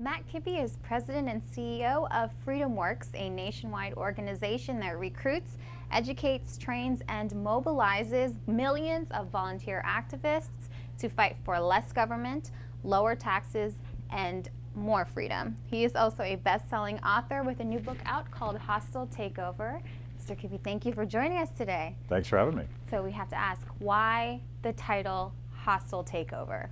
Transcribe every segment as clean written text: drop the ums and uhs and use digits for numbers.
Matt Kibbe is president and CEO of FreedomWorks, a nationwide organization that recruits, educates, trains, and mobilizes millions of volunteer activists to fight for less government, lower taxes, and more freedom. He is also a best-selling author with a new book out called Hostile Takeover. Mr. Kibbe, thank you for joining us today. Thanks for having me. So we have to ask, why the title Hostile Takeover?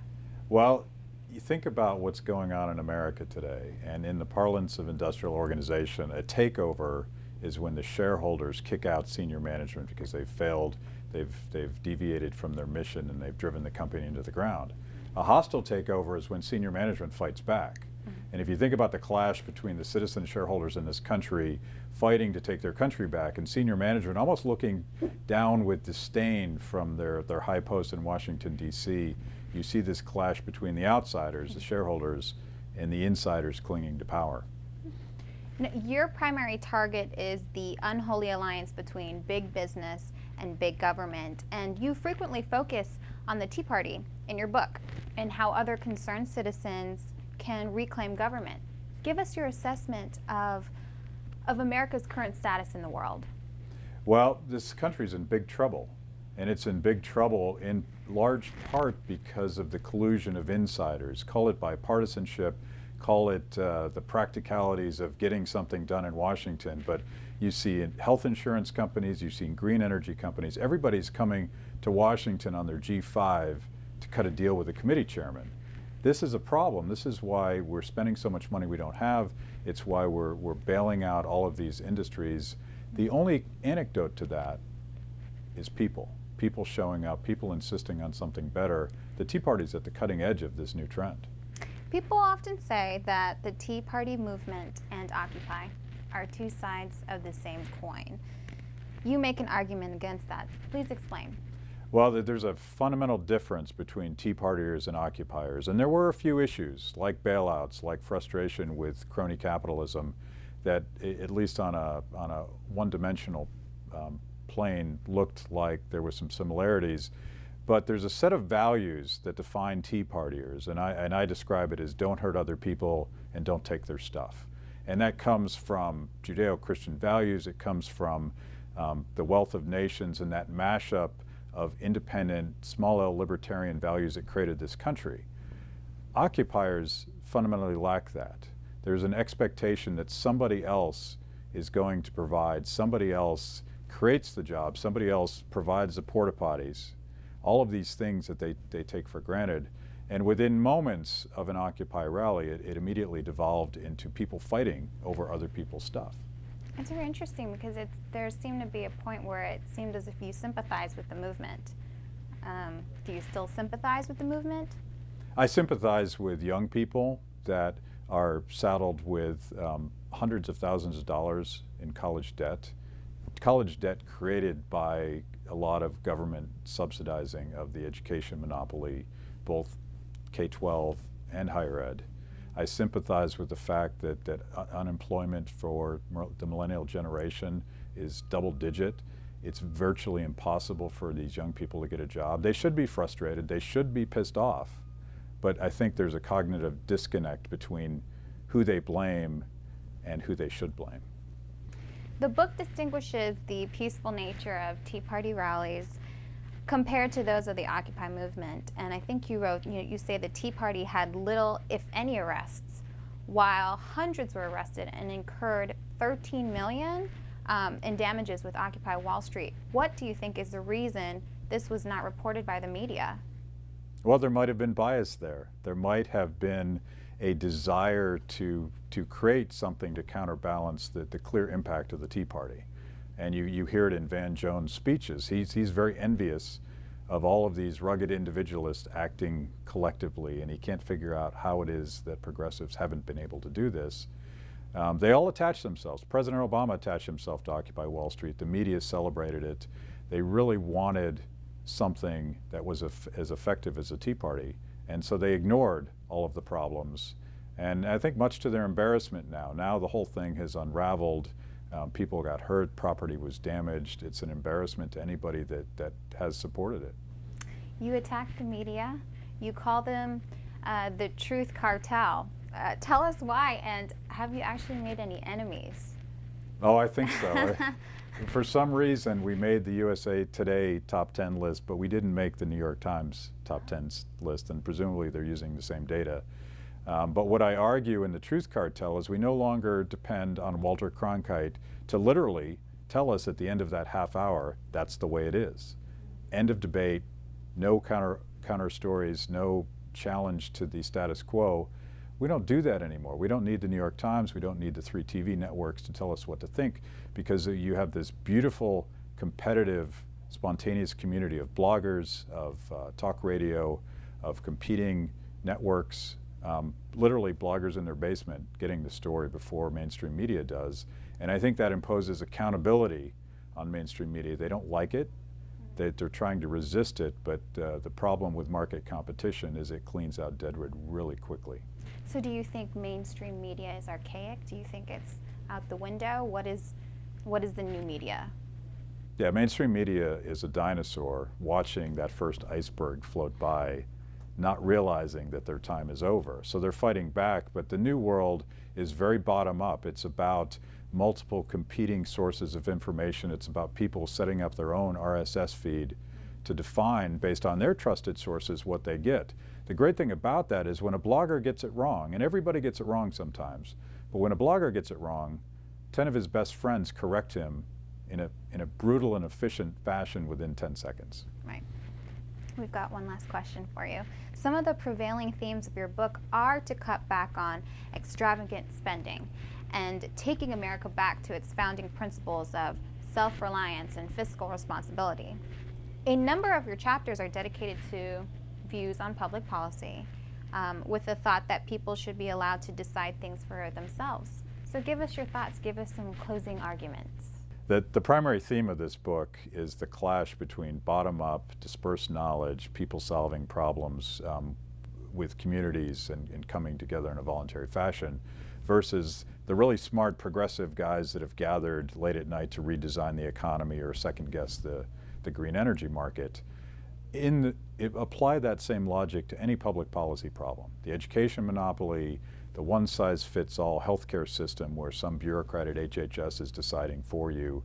Well, you think about what's going on in America today, and in the parlance of industrial organization, a takeover is when the shareholders kick out senior management because they've failed, they've deviated from their mission, and they've driven the company into the ground. A hostile takeover is when senior management fights back. And if you think about the clash between the citizen shareholders in this country fighting to take their country back, and senior management almost looking down with disdain from their high post in Washington, D.C., you see this clash between the outsiders, the shareholders, and the insiders clinging to power. Your primary target is the unholy alliance between big business and big government, and you frequently focus on the Tea Party in your book and how other concerned citizens can reclaim government. Give us your assessment of America's current status in the world. Well, this country's in big trouble, and it's in big trouble in large part because of the collusion of insiders. Call it bipartisanship, call it the practicalities of getting something done in Washington, but you see in health insurance companies, you see in green energy companies, everybody's coming to Washington on their G5 to cut a deal with the committee chairman. This is a problem. This is why we're spending so much money we don't have. It's why we're bailing out all of these industries. The only antidote to that is people. People showing up, people insisting on something better. The Tea Party's at the cutting edge of this new trend. People often say that the Tea Party movement and Occupy are two sides of the same coin. You make an argument against that. Please explain. Well, there's a fundamental difference between Tea Partiers and occupiers, and there were a few issues like bailouts, like frustration with crony capitalism, that at least on a one-dimensional plane looked like there were some similarities. But there's a set of values that define Tea Partiers, and I describe it as don't hurt other people and don't take their stuff. And that comes from Judeo-Christian values. It comes from the wealth of nations and that mashup of independent, small L libertarian values that created this country. Occupiers fundamentally lack that. There's an expectation that somebody else is going to provide, somebody else creates the job, somebody else provides the porta potties, all of these things that they take for granted. And within moments of an Occupy rally, it immediately devolved into people fighting over other people's stuff. It's very interesting because there seemed to be a point where it seemed as if you sympathize with the movement. Do you still sympathize with the movement? I sympathize with young people that are saddled with hundreds of thousands of dollars in college debt. College debt created by a lot of government subsidizing of the education monopoly, both K-12 and higher ed. I sympathize with the fact that unemployment for the millennial generation is double digit. It's virtually impossible for these young people to get a job. They should be frustrated, they should be pissed off, but I think there's a cognitive disconnect between who they blame and who they should blame. The book distinguishes the peaceful nature of Tea Party rallies compared to those of the Occupy movement, and I think you wrote, you say the Tea Party had little, if any, arrests, while hundreds were arrested and incurred $13 million in damages with Occupy Wall Street. What do you think is the reason this was not reported by the media? Well, there might have been bias there. There might have been a desire to create something to counterbalance the clear impact of the Tea Party. And you hear it in Van Jones' speeches. He's very envious of all of these rugged individualists acting collectively, and he can't figure out how it is that progressives haven't been able to do this. They all attach themselves. President Obama attached himself to Occupy Wall Street. The media celebrated it. They really wanted something that was as effective as the Tea Party, and so they ignored all of the problems. And I think much to their embarrassment now the whole thing has unraveled. People got hurt, property was damaged. It's an embarrassment to anybody that has supported it. You attack the media. You call them the Truth Cartel. Tell us why, and have you actually made any enemies? Oh, I think so. For some reason, we made the USA Today top 10 list, but we didn't make the New York Times top 10 list, and presumably they're using the same data. But what I argue in the Truth Cartel is we no longer depend on Walter Cronkite to literally tell us at the end of that half hour, that's the way it is. End of debate, no counter stories, no challenge to the status quo. We don't do that anymore. We don't need the New York Times, we don't need the 3 TV networks to tell us what to think, because you have this beautiful, competitive, spontaneous community of bloggers, of talk radio, of competing networks, literally bloggers in their basement getting the story before mainstream media does. And I think that imposes accountability on mainstream media. They don't like it. They're trying to resist it, but the problem with market competition is it cleans out deadwood really quickly. So do you think mainstream media is archaic? Do you think it's out the window? What is the new media? Yeah, mainstream media is a dinosaur watching that first iceberg float by, not realizing that their time is over. So they're fighting back, but the new world is very bottom up. It's about multiple competing sources of information. It's about people setting up their own RSS feed to define, based on their trusted sources, what they get. The great thing about that is when a blogger gets it wrong, and everybody gets it wrong sometimes, but when a blogger gets it wrong, 10 of his best friends correct him in a brutal and efficient fashion within 10 seconds. Right. We've got one last question for you. Some of the prevailing themes of your book are to cut back on extravagant spending and taking America back to its founding principles of self-reliance and fiscal responsibility. A number of your chapters are dedicated to views on public policy, with the thought that people should be allowed to decide things for themselves. So give us your thoughts, give us some closing arguments. The primary theme of this book is the clash between bottom-up, dispersed knowledge, people solving problems with communities and coming together in a voluntary fashion, versus the really smart progressive guys that have gathered late at night to redesign the economy or second-guess the green energy market. Apply that same logic to any public policy problem. The education monopoly, the one-size-fits-all healthcare system where some bureaucrat at HHS is deciding for you.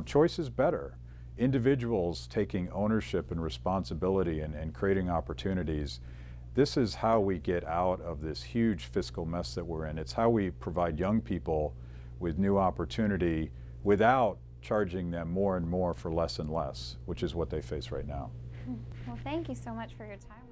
Choice is better. Individuals taking ownership and responsibility and creating opportunities. This is how we get out of this huge fiscal mess that we're in. It's how we provide young people with new opportunity without charging them more and more for less and less, which is what they face right now. Well, thank you so much for your time.